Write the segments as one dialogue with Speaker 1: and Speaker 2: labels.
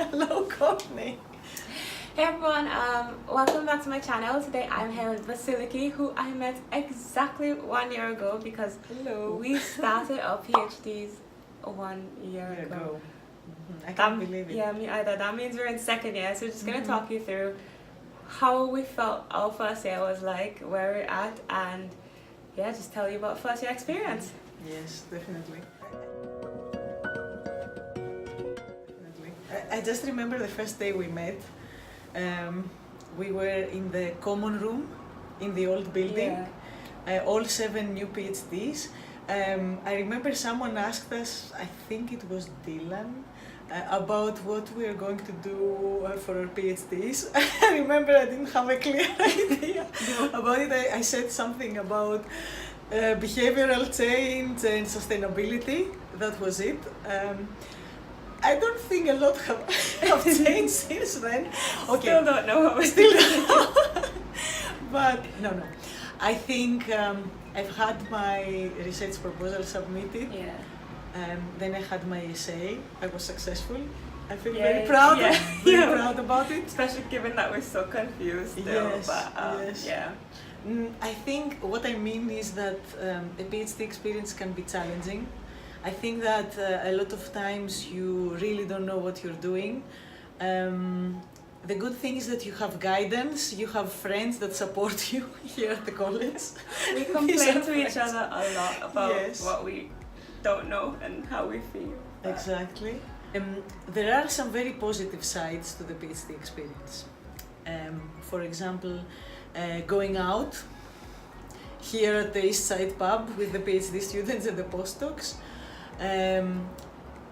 Speaker 1: Hello, Courtney.
Speaker 2: Hey everyone, welcome back to my channel. Today I'm here with Vasiliki, who I met exactly 1 year ago because we started our PhDs 1 year ago.
Speaker 1: I can't believe it.
Speaker 2: Yeah, me either. That means we're in second year, so we're just going to talk you through how we felt our first year was like, where we're at, and yeah, just tell you about first year experience.
Speaker 1: Yes, definitely. I just remember the first day we met. We were in the common room in the old building, all 7 new PhDs. I remember someone asked us, I think it was Dylan, about what we are going to do for our PhDs. I remember I didn't have a clear idea about it. I said something about behavioral change and sustainability. That was it. I don't think a lot have changed since then. Okay.
Speaker 2: Still don't know what we're
Speaker 1: Still don't know. But no. I think I've had my research proposal submitted.
Speaker 2: Yeah.
Speaker 1: Then I had my essay. I was successful. I feel very proud. Very proud about it.
Speaker 2: Especially given that we're so confused still.
Speaker 1: Yes.
Speaker 2: But,
Speaker 1: yes.
Speaker 2: Yeah.
Speaker 1: I think what I mean is that a PhD experience can be challenging. I think that a lot of times you really don't know what you're doing. The good thing is that you have guidance, you have friends that support you here at the college.
Speaker 2: We complain to each other a lot about
Speaker 1: Yes.
Speaker 2: what we don't know and how we feel.
Speaker 1: Exactly. There are some very positive sides to the PhD experience. For example, going out here at the East Side pub with the PhD students and the postdocs.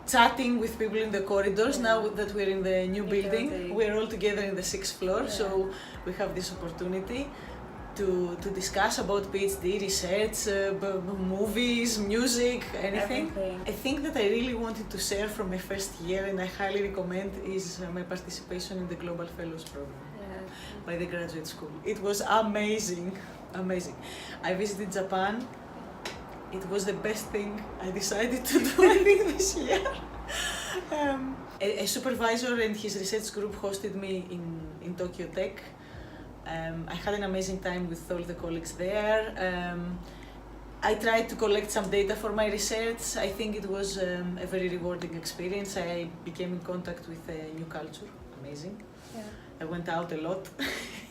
Speaker 1: Chatting with people in the corridors. Now that we're in the new building, we're all together in the 6th floor, so we have this opportunity to discuss about PhD research, movies, music, anything. I think that I really wanted to share from my first year, and I highly recommend, is my participation in the Global Fellows program by the graduate school. It was amazing. I visited Japan. It was the best thing I decided to do, I think, this year. A supervisor and his research group hosted me in Tokyo Tech. I had an amazing time with all the colleagues there. I tried to collect some data for my research. I think it was a very rewarding experience. I became in contact with a new culture. Amazing.
Speaker 2: Yeah.
Speaker 1: I went out a lot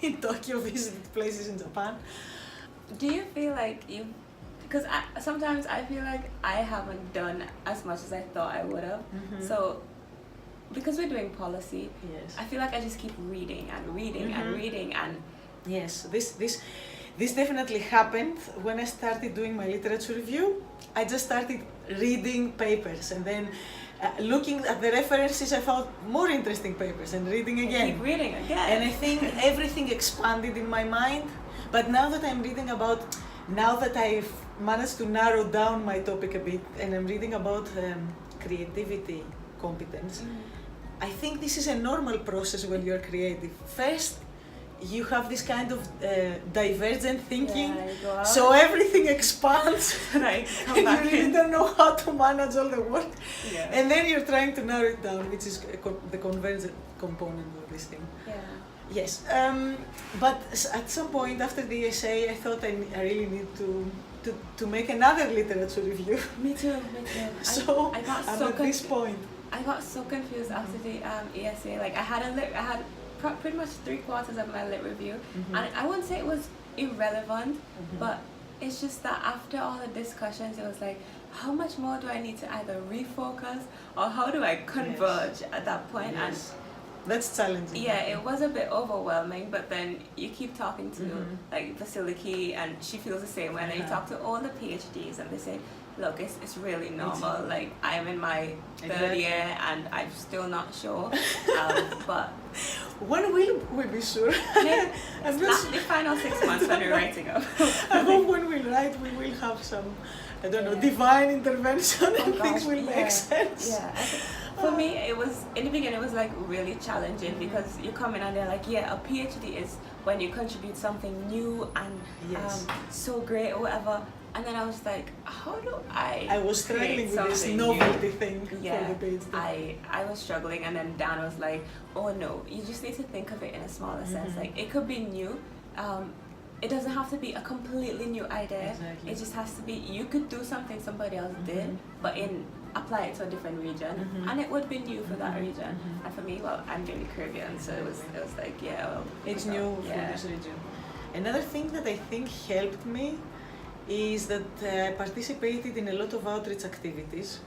Speaker 1: in Tokyo, visited places in Japan.
Speaker 2: Do you feel like you... Because sometimes I feel like I haven't done as much as I thought I would have. So, because we're doing policy, I feel like I just keep reading and reading and reading and...
Speaker 1: Yes, this definitely happened when I started doing my literature review. I just started reading papers, and then looking at the references, I found more interesting papers and reading again.
Speaker 2: Keep reading again.
Speaker 1: And I think everything expanded in my mind. But now that I'm reading about... Now that I've managed to narrow down my topic a bit, and I'm reading about creativity competence, I think this is a normal process when you're creative. First, you have this kind of divergent thinking, so everything expands, and you really don't know how to manage all the work. And then you're trying to narrow it down, which is the convergent component of this thing. Yes, but at some point after the essay, I thought I really need to make another literature review.
Speaker 2: Me too.
Speaker 1: So
Speaker 2: I got
Speaker 1: I'm
Speaker 2: so
Speaker 1: at this point.
Speaker 2: I got so confused after the ESA. Like I had pretty much 3/4 of my lit review, and I wouldn't say it was irrelevant, but it's just that after all the discussions, it was like, how much more do I need to either refocus or how do I converge at that point? And
Speaker 1: that's challenging.
Speaker 2: Yeah, it was a bit overwhelming, but then you keep talking to like Vasiliki, and she feels the same way. And then you talk to all the PhDs, and they say, look, it's really normal. Like I'm in my 3rd year, and I'm still not sure. But
Speaker 1: when will we be sure?
Speaker 2: It's not the final 6 months when we're writing up.
Speaker 1: I hope when we write, we will have some, I don't know, divine intervention, and things will make sense.
Speaker 2: Yeah. For me, it was, in the beginning, it was like really challenging because you come in and they're like, yeah, a PhD is when you contribute something new and so great or whatever. And then I was like, how do
Speaker 1: I was struggling with this
Speaker 2: something
Speaker 1: novelty
Speaker 2: new?
Speaker 1: thing
Speaker 2: Yeah,
Speaker 1: for the PhD.
Speaker 2: I was struggling, and then Dan was like, oh no, you just need to think of it in a smaller sense. Like, it could be new. It doesn't have to be a completely new idea.
Speaker 1: Exactly.
Speaker 2: It just has to be, you could do something somebody else did, but apply it to a different region, and it would be new for that region. And for me, well, I'm really Caribbean, so it was like, yeah, well,
Speaker 1: It's new for this region. Another thing that I think helped me is that I participated in a lot of outreach activities,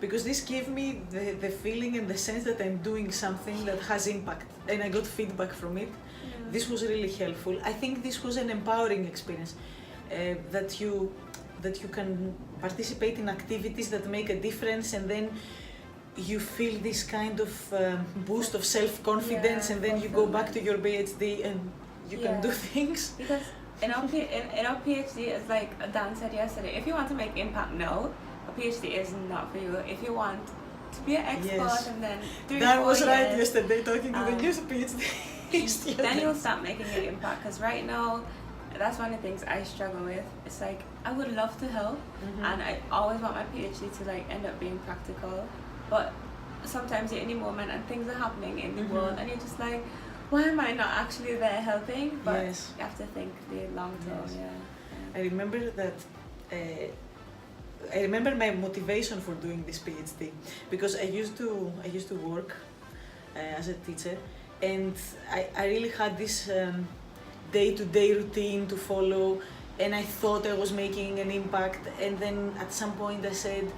Speaker 1: because this gave me the feeling and the sense that I'm doing something that has impact, and I got feedback from it. This was really helpful. I think this was an empowering experience, that you can participate in activities that make a difference, and then you feel this kind of boost of self-confidence, and then you go back to your PhD and you can do things.
Speaker 2: Because in our PhD, it's like Dan said yesterday, if you want to make impact now, a PhD is not for you. If you want to be an expert and then 3-4
Speaker 1: Dan was
Speaker 2: years,
Speaker 1: right yesterday talking to the new PhD
Speaker 2: then you'll start making an impact. Because right now, that's one of the things I struggle with. It's like, I would love to help, and I always want my PhD to like end up being practical, but sometimes you're in the moment and things are happening in the world, and you're just like, why am I not actually there helping? But you have to think the long term.
Speaker 1: I remember that. I remember my motivation for doing this PhD, because I used to work as a teacher, and I really had this day-to-day routine to follow, and I thought I was making an impact, and then at some point I said,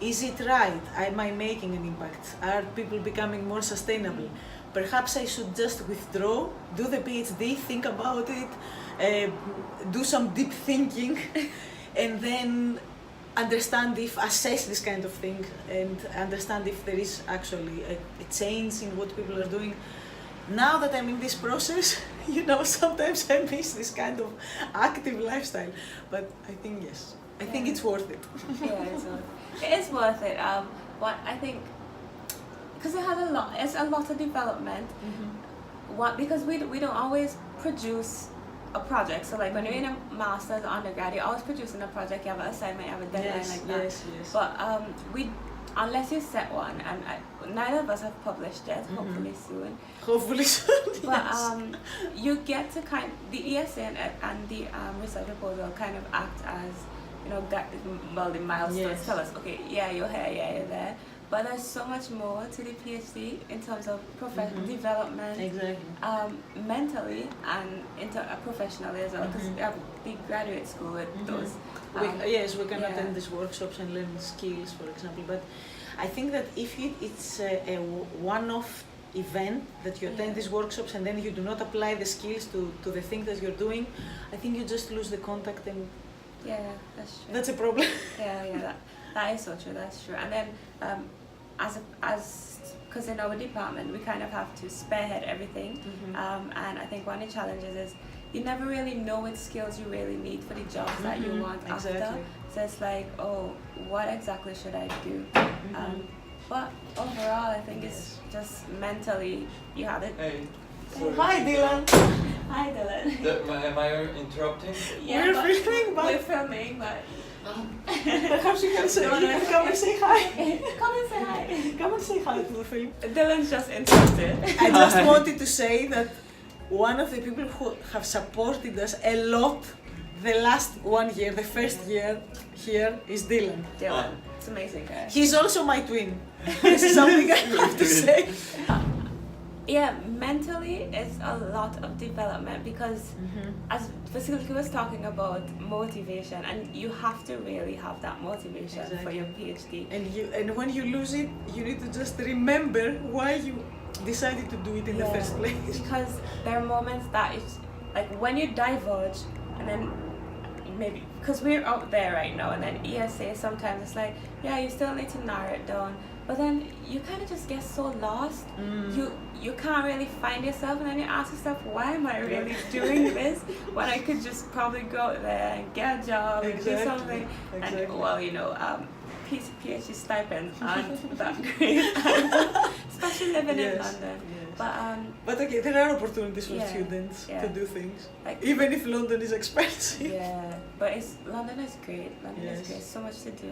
Speaker 1: is it right? Am I making an impact? Are people becoming more sustainable? Perhaps I should just withdraw, do the PhD, think about it, do some deep thinking, and then assess this kind of thing, and understand if there is actually a change in what people are doing. Now that I'm in this process, sometimes I miss this kind of active lifestyle, but I think yes, I think it's worth it.
Speaker 2: Yeah, it is worth it. What I think, because it's a lot of development. Because we don't always produce a project. So like when you're in a master's or undergrad, you're always producing a project. You have an assignment, you have a deadline like that.
Speaker 1: Yes.
Speaker 2: But unless you set one, and neither of us have published yet. Hopefully soon.
Speaker 1: Hopefully soon.
Speaker 2: But you get to the ESA and the research proposal kind of act as the milestones. Tell us, okay, you're here, you're there. But there's so much more to the PhD in terms of professional development, mentally, and professionally as well. Because we have the graduate school with those.
Speaker 1: We can attend these workshops and learn skills, for example. But I think that if it's a one-off event that you attend these workshops and then you do not apply the skills to the thing that you're doing, I think you just lose the contact, and
Speaker 2: that's true.
Speaker 1: That's a problem.
Speaker 2: That is so true. That's true. And then because in our department we kind of have to spearhead everything, and I think one of the challenges is you never really know what skills you really need for the jobs that you want after. So it's like, oh, what exactly should I do? But overall, I think it's just mentally you have it.
Speaker 3: Hey.
Speaker 1: Hi, Dylan.
Speaker 2: Hi, Dylan.
Speaker 3: Am I interrupting?
Speaker 2: Yeah,
Speaker 1: we're filming,
Speaker 2: but
Speaker 1: perhaps you can come and say hi.
Speaker 2: Come and say hi.
Speaker 1: Come and say hi to the film.
Speaker 2: Dylan's just interrupted.
Speaker 1: I just wanted to say that one of the people who have supported us a lot the last 1 year, the first year here, is Dylan.
Speaker 2: It's amazing, guys.
Speaker 1: He's also my twin. This is something I have to say.
Speaker 2: Mentally it's a lot of development, because as Vasiliki was talking about motivation, and you have to really have that motivation for your PhD.
Speaker 1: And when you lose it, you need to just remember why you decided to do it in the first place.
Speaker 2: Because there are moments that it's like when you diverge, and then maybe because we're out there right now, and then ESA sometimes it's like, you still need to narrow it down. But then you kind of just get so lost. You can't really find yourself, and then you ask yourself, why am I really doing this when I could just probably go out there and get a job and do something. And PhD stipends aren't that great, especially living in London.
Speaker 1: But okay, there are opportunities for
Speaker 2: Yeah,
Speaker 1: students
Speaker 2: yeah.
Speaker 1: to do things,
Speaker 2: Like-
Speaker 1: even if London is expensive.
Speaker 2: Yeah, but London is great. London
Speaker 1: Yes.
Speaker 2: is great. So much to do,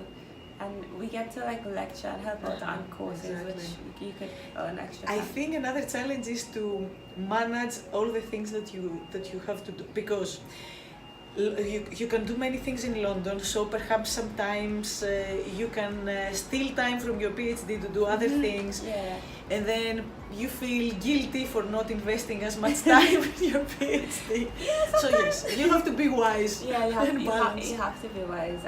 Speaker 2: and we get to like lecture and help out on courses,
Speaker 1: Exactly.
Speaker 2: which you could earn extra.
Speaker 1: I
Speaker 2: time.
Speaker 1: think another challenge is to manage all the things that you have to do, because you can do many things in London, so perhaps sometimes you can steal time from your PhD to do other things,
Speaker 2: Yeah.
Speaker 1: and then you feel guilty for not investing as much time in your PhD. So yes, you have to be wise.
Speaker 2: Yeah,
Speaker 1: and balance.
Speaker 2: you have to be wise.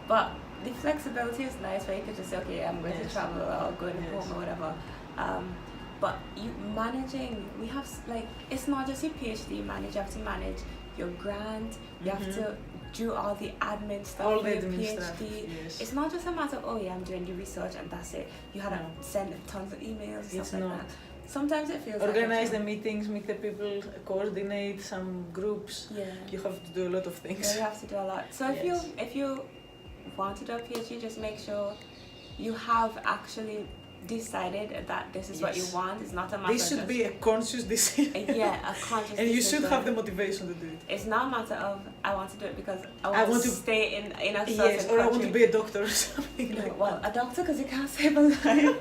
Speaker 2: But the flexibility is nice, where you could just say, okay, I'm going to travel or going home or whatever. But you managing, we have like, it's not just your PhD you manage. You have to manage your grant. You have to do all the admin stuff
Speaker 1: All
Speaker 2: for
Speaker 1: the
Speaker 2: your
Speaker 1: admin
Speaker 2: PhD.
Speaker 1: stuff, yes.
Speaker 2: It's not just a matter of, oh yeah, I'm doing the research and that's it. You had to send tons of emails and
Speaker 1: It's
Speaker 2: stuff like
Speaker 1: not.
Speaker 2: that. Sometimes it feels
Speaker 1: Organize the
Speaker 2: like
Speaker 1: meetings, meet the people, coordinate some groups.
Speaker 2: yeah.
Speaker 1: You have to do a lot of things.
Speaker 2: Yeah, you have to do a lot. So if you want to do a PhD, just make sure you have actually decided that this is what you
Speaker 1: Yes.
Speaker 2: want. It's not a matter
Speaker 1: This should
Speaker 2: of
Speaker 1: be a conscious decision.
Speaker 2: yeah, a conscious
Speaker 1: And you
Speaker 2: decision.
Speaker 1: should have the motivation to do it.
Speaker 2: It's not a matter of I want to do it because I
Speaker 1: I
Speaker 2: want
Speaker 1: want
Speaker 2: to
Speaker 1: to-
Speaker 2: stay in a certain
Speaker 1: Yes, or I want to
Speaker 2: country.
Speaker 1: be a doctor or something
Speaker 2: No,
Speaker 1: like
Speaker 2: well,
Speaker 1: that.
Speaker 2: a doctor because you can't save a life.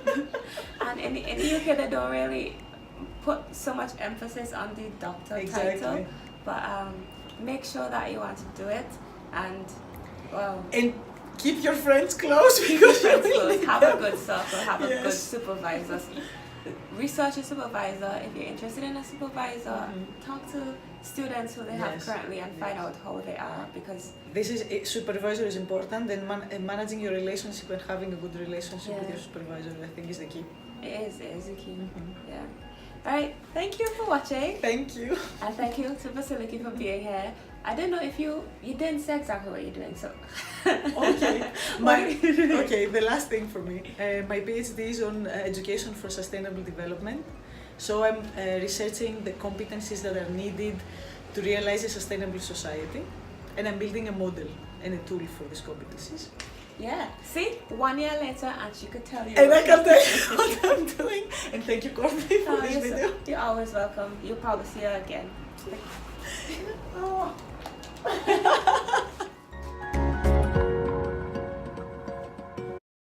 Speaker 2: And in the UK, they don't really put so much emphasis on the doctor
Speaker 1: Exactly.
Speaker 2: title. But make sure that you want to do it, and well.
Speaker 1: And keep your friends close because you
Speaker 2: Friends
Speaker 1: will
Speaker 2: close,
Speaker 1: need
Speaker 2: have
Speaker 1: them.
Speaker 2: a good circle, have a good
Speaker 1: Yes.
Speaker 2: supervisor. Research a supervisor. If you're interested in a supervisor, talk to students who they have
Speaker 1: Yes.
Speaker 2: currently and find out how they are, because
Speaker 1: This is supervisor is important, and managing your relationship and having a good relationship with
Speaker 2: Yeah.
Speaker 1: your supervisor, I think, is the key.
Speaker 2: it is a key. Yeah. Alright, thank you for watching,
Speaker 1: Thank you.
Speaker 2: and thank you to Vasiliki for being here. I don't know if you didn't say exactly what you're doing, so
Speaker 1: Okay. Okay, the last thing for me. My PhD is on education for sustainable development. So I'm researching the competencies that are needed to realize a sustainable society, and I'm building a model and a tool for these competencies.
Speaker 2: yeah. See, 1 year later, and she could tell you.
Speaker 1: And I can tell you what I'm doing. And thank you, Courtney, for this video.
Speaker 2: You're always welcome. You'll probably see her again.
Speaker 1: Oh.